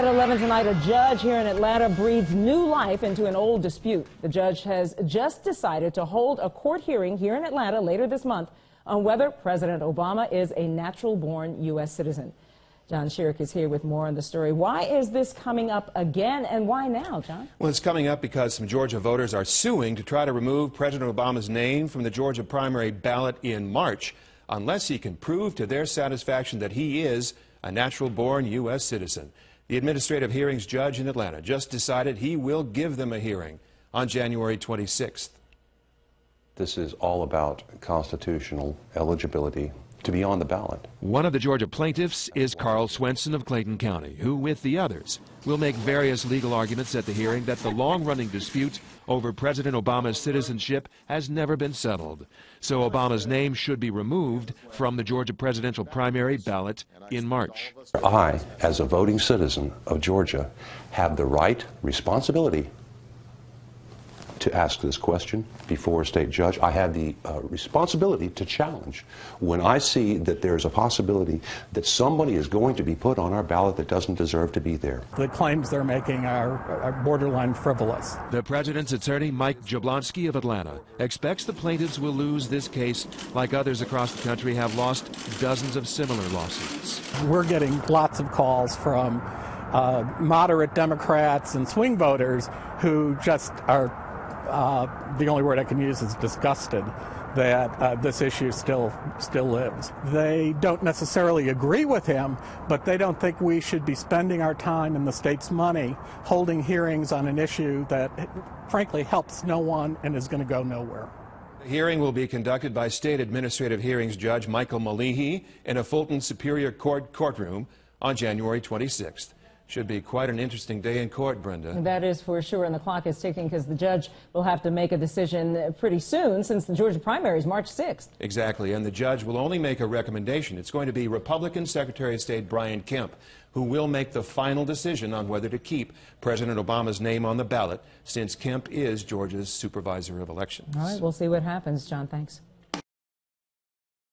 At 11 tonight, a judge here in Atlanta breathes new life into an old dispute. The judge has just decided to hold a court hearing here in Atlanta later this month on whether President Obama is a natural-born U.S. citizen. John Sherrick is here with more on the story. Why is this coming up again, and why now, John? Well, it's coming up because some Georgia voters are suing to try to remove President Obama's name from the Georgia primary ballot in March, unless he can prove to their satisfaction that he is a natural-born U.S. citizen. The administrative hearings judge in Atlanta just decided he will give them a hearing on January 26th. This is all about constitutional eligibility to be on the ballot. One of the Georgia plaintiffs is Carl Swenson of Clayton County, who, with the others, will make various legal arguments at the hearing that the long-running dispute over President Obama's citizenship has never been settled. So Obama's name should be removed from the Georgia presidential primary ballot in March. I, as a voting citizen of Georgia, have the right, responsibility to ask this question before a state judge. I have the responsibility to challenge when I see that there's a possibility that somebody is going to be put on our ballot that doesn't deserve to be there. The claims they're making are borderline frivolous. The president's attorney, Mike Jablonski of Atlanta, expects the plaintiffs will lose this case like others across the country have lost dozens of similar lawsuits. We're getting lots of calls from moderate Democrats and swing voters who just are the only word I can use is disgusted that this issue still lives. They don't necessarily agree with him, but they don't think we should be spending our time and the state's money holding hearings on an issue that frankly helps no one and is going to go nowhere. The hearing will be conducted by State Administrative Hearings Judge Michael Malihi in a Fulton Superior Court courtroom on January 26th. Should be quite an interesting day in court, Brenda. That is for sure, and the clock is ticking because the judge will have to make a decision pretty soon since the Georgia primary is March 6th. Exactly, and the judge will only make a recommendation. It's going to be Republican Secretary of State Brian Kemp who will make the final decision on whether to keep President Obama's name on the ballot, since Kemp is Georgia's supervisor of elections. All right, we'll see what happens, John. Thanks.